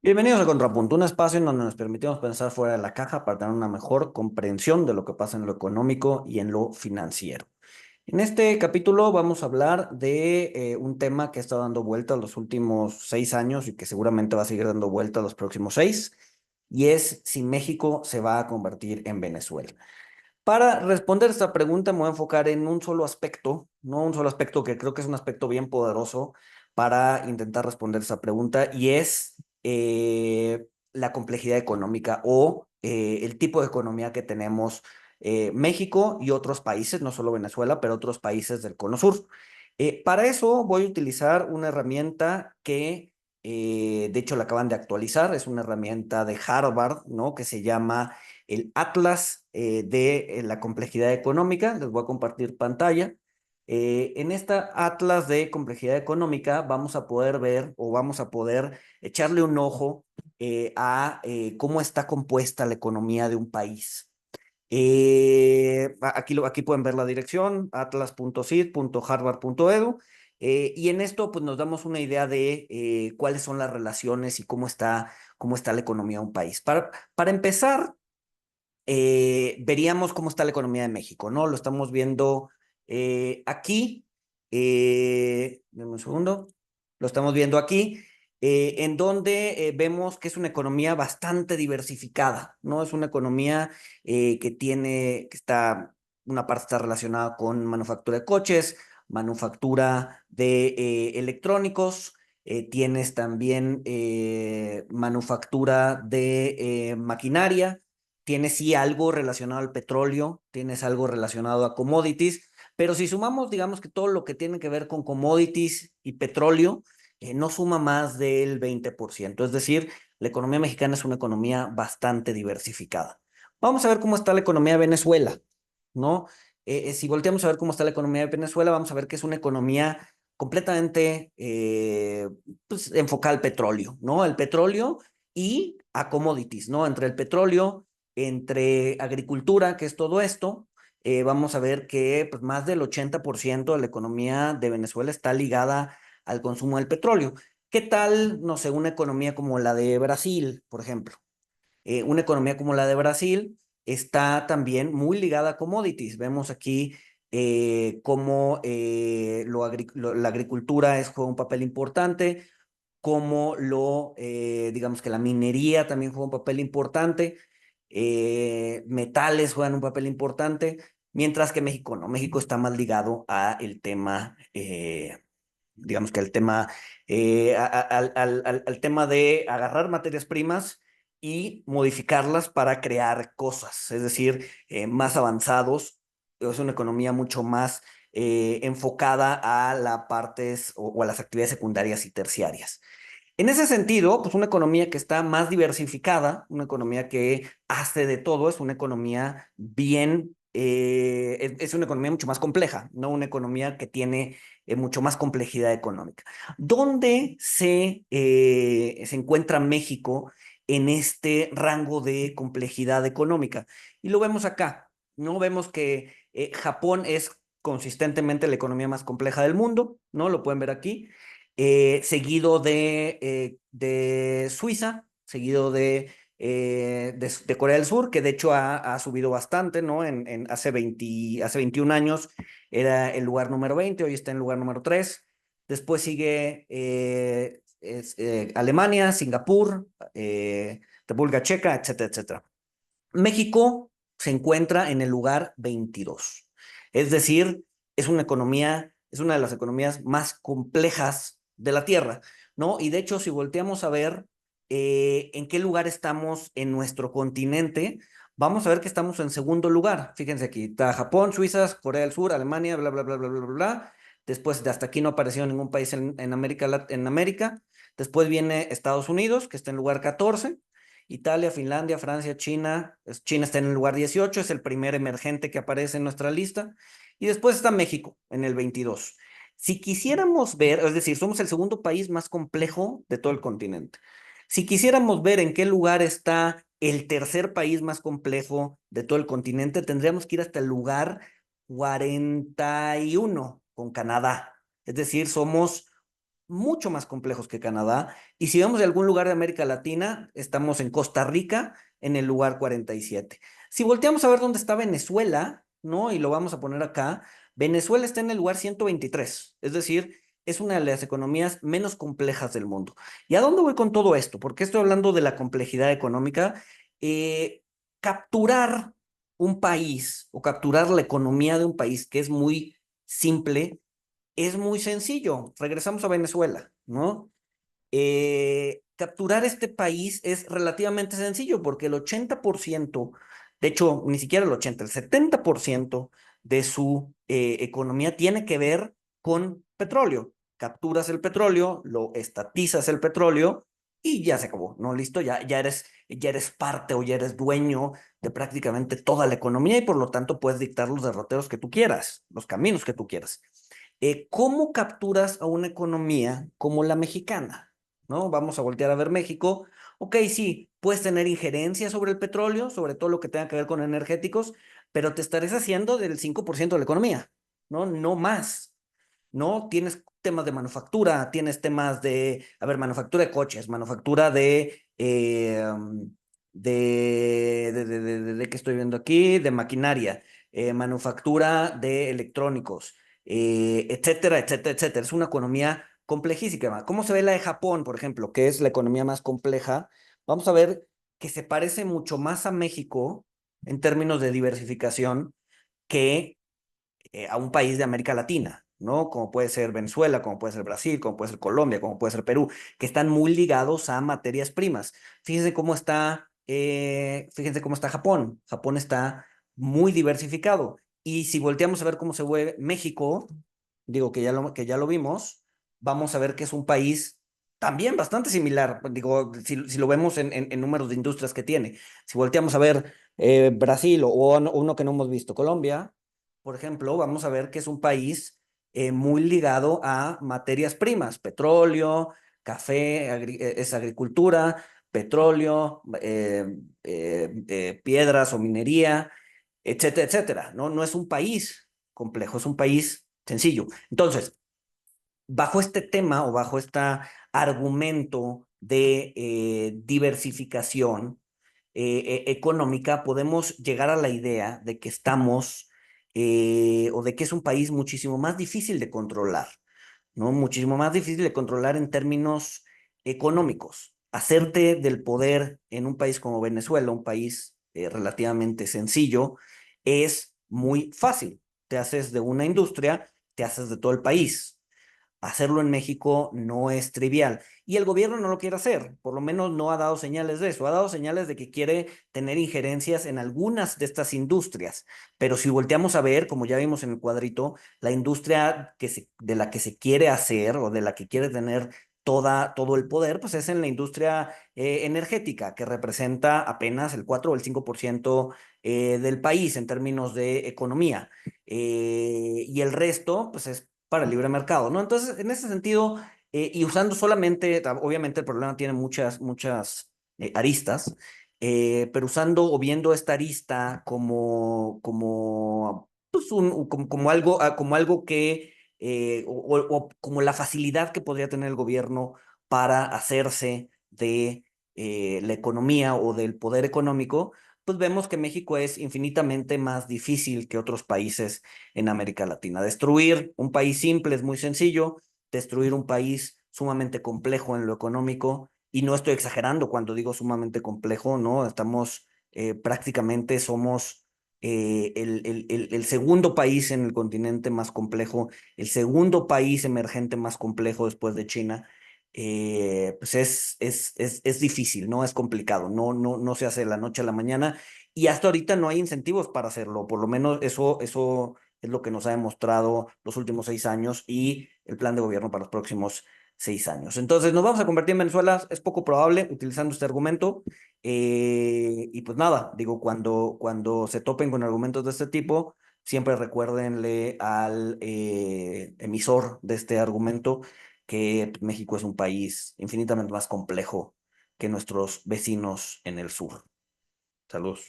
Bienvenidos a Contrapunto, un espacio en donde nos permitimos pensar fuera de la caja para tener una mejor comprensión de lo que pasa en lo económico y en lo financiero. En este capítulo vamos a hablar de un tema que ha estado dando vuelta los últimos 6 años y que seguramente va a seguir dando vuelta los próximos 6, y es si México se va a convertir en Venezuela. Para responder esta pregunta me voy a enfocar en un solo aspecto, no un solo aspecto que creo que es un aspecto bien poderoso para intentar responder esa pregunta, y es la complejidad económica o el tipo de economía que tenemos México y otros países, no solo Venezuela, pero otros países del Cono Sur. Para eso voy a utilizar una herramienta que de hecho la acaban de actualizar, es una herramienta de Harvard, ¿no? Que se llama el Atlas de la complejidad económica. Les voy a compartir pantalla. En esta Atlas de complejidad económica vamos a poder ver o vamos a poder echarle un ojo a cómo está compuesta la economía de un país. Aquí pueden ver la dirección, atlas.sid.harvard.edu. Y en esto pues nos damos una idea de cuáles son las relaciones y cómo está la economía de un país. Para empezar, veríamos cómo está la economía de México, ¿no? Lo estamos viendo aquí. Deme un segundo. Lo estamos viendo aquí, en donde vemos que es una economía bastante diversificada, ¿no? Es una economía una parte está relacionada con manufactura de coches, manufactura de electrónicos. Tienes también manufactura de maquinaria. Tienes sí algo relacionado al petróleo, tienes algo relacionado a commodities, pero si sumamos, digamos que todo lo que tiene que ver con commodities y petróleo, no suma más del 20%. Es decir, la economía mexicana es una economía bastante diversificada. Vamos a ver cómo está la economía de Venezuela, ¿no? Si volteamos a ver cómo está la economía de Venezuela, vamos a ver que es una economía completamente pues, enfocada al petróleo, ¿no? El petróleo y a commodities, ¿no? Entre el petróleo, entre agricultura, que es todo esto, vamos a ver que pues, más del 80% de la economía de Venezuela está ligada al consumo del petróleo. ¿Qué tal, no sé, una economía como la de Brasil, por ejemplo? Una economía como la de Brasil está también muy ligada a commodities. Vemos aquí cómo la agricultura juega un papel importante, como digamos que la minería también juega un papel importante, metales juegan un papel importante, mientras que México no. México está más ligado a el tema, digamos que al tema, al tema de agarrar materias primas y modificarlas para crear cosas, es decir, más avanzados. Es una economía mucho más enfocada a las partes o a las actividades secundarias y terciarias. En ese sentido, pues una economía que está más diversificada, una economía que hace de todo, es una economía bien, es una economía mucho más compleja, ¿no? Una economía que tiene mucho más complejidad económica. ¿Dónde se encuentra México en este rango de complejidad económica? Y lo vemos acá, ¿no? Vemos que Japón es consistentemente la economía más compleja del mundo, ¿no? Lo pueden ver aquí, seguido de Suiza, seguido de Corea del Sur, que de hecho ha subido bastante, ¿no? Hace 21 años era el lugar número 20, hoy está en el lugar número 3. Después sigue Alemania, Singapur, República Checa, etcétera, etcétera. México se encuentra en el lugar 22. Es decir, es una de las economías más complejas de la Tierra, ¿no? Y de hecho, si volteamos a ver en qué lugar estamos en nuestro continente, vamos a ver que estamos en segundo lugar. Fíjense aquí, está Japón, Suiza, Corea del Sur, Alemania, bla, bla, bla, bla, bla, bla, bla. Después de hasta aquí no apareció ningún país en América. Después viene Estados Unidos, que está en lugar 14. Italia, Finlandia, Francia, China. China está en el lugar 18, es el primer emergente que aparece en nuestra lista. Y después está México en el 22. Si quisiéramos ver, es decir, somos el segundo país más complejo de todo el continente. Si quisiéramos ver en qué lugar está el tercer país más complejo de todo el continente, tendríamos que ir hasta el lugar 41 con Canadá. Es decir, somos mucho más complejos que Canadá. Y si vemos de algún lugar de América Latina, estamos en Costa Rica, en el lugar 47. Si volteamos a ver dónde está Venezuela, ¿no? Y lo vamos a poner acá, Venezuela está en el lugar 123, es decir, es una de las economías menos complejas del mundo. ¿Y a dónde voy con todo esto? ¿Por qué estoy hablando de la complejidad económica? Capturar un país o capturar la economía de un país que es muy simple, es muy sencillo. Regresamos a Venezuela, ¿no? Capturar este país es relativamente sencillo porque el 80%, de hecho, ni siquiera el 80, el 70% de su economía tiene que ver con petróleo. Capturas el petróleo, lo estatizas el petróleo y ya se acabó, ¿no? Listo, ya eres parte o ya eres dueño de prácticamente toda la economía y por lo tanto puedes dictar los derroteros que tú quieras, los caminos que tú quieras. ¿Cómo capturas a una economía como la mexicana? ¿No? Vamos a voltear a ver México. Ok, sí, puedes tener injerencia sobre el petróleo, sobre todo lo que tenga que ver con energéticos, pero te estarás haciendo del 5% de la economía, ¿no? No más, ¿no? Tienes temas de manufactura, tienes temas de, a ver, manufactura de coches, manufactura de ¿qué estoy viendo aquí? De maquinaria, manufactura de electrónicos, etcétera, etcétera, etcétera. Es una economía complejísima. ¿Cómo se ve la de Japón, por ejemplo, que es la economía más compleja? Vamos a ver que se parece mucho más a México en términos de diversificación que a un país de América Latina, ¿no? Como puede ser Venezuela, como puede ser Brasil, como puede ser Colombia, como puede ser Perú, que están muy ligados a materias primas. Fíjense cómo está Japón. Japón está muy diversificado. Y si volteamos a ver cómo se ve México, digo que ya lo vimos, vamos a ver que es un país también bastante similar, digo, si lo vemos en números de industrias que tiene. Si volteamos a ver Brasil o uno que no hemos visto, Colombia, por ejemplo, vamos a ver que es un país muy ligado a materias primas, petróleo, café, es agricultura, petróleo, piedras o minería, etcétera, etcétera. No, no es un país complejo, es un país sencillo. Entonces, bajo este tema o bajo este argumento de diversificación económica, podemos llegar a la idea de que estamos o de que es un país muchísimo más difícil de controlar, ¿no? Muchísimo más difícil de controlar en términos económicos. Hacerte del poder en un país como Venezuela, un país relativamente sencillo, es muy fácil. Te haces de una industria, te haces de todo el país. Hacerlo en México no es trivial. Y el gobierno no lo quiere hacer, por lo menos no ha dado señales de eso, ha dado señales de que quiere tener injerencias en algunas de estas industrias. Pero si volteamos a ver, como ya vimos en el cuadrito, la industria de la que se quiere hacer o de la que quiere tener todo el poder, pues es en la industria energética, que representa apenas el 4 o el 5% del país en términos de economía. Y el resto, pues es para el libre mercado, ¿no? Entonces, en ese sentido, y usando solamente, obviamente el problema tiene muchas aristas, pero usando o viendo esta arista pues como algo que, o como la facilidad que podría tener el gobierno para hacerse de la economía o del poder económico, pues vemos que México es infinitamente más difícil que otros países en América Latina. Destruir un país simple es muy sencillo, destruir un país sumamente complejo en lo económico, y no estoy exagerando cuando digo sumamente complejo, ¿no? Prácticamente somos el segundo país en el continente más complejo, el segundo país emergente más complejo después de China. Pues es difícil, ¿no? Es complicado, no se hace de la noche a la mañana y hasta ahorita no hay incentivos para hacerlo, por lo menos eso es lo que nos ha demostrado los últimos 6 años y el plan de gobierno para los próximos 6 años. Entonces, nos vamos a convertir en Venezuela, es poco probable utilizando este argumento. Y pues nada, digo, cuando se topen con argumentos de este tipo, siempre recuérdenle al emisor de este argumento que México es un país infinitamente más complejo que nuestros vecinos en el sur. Saludos.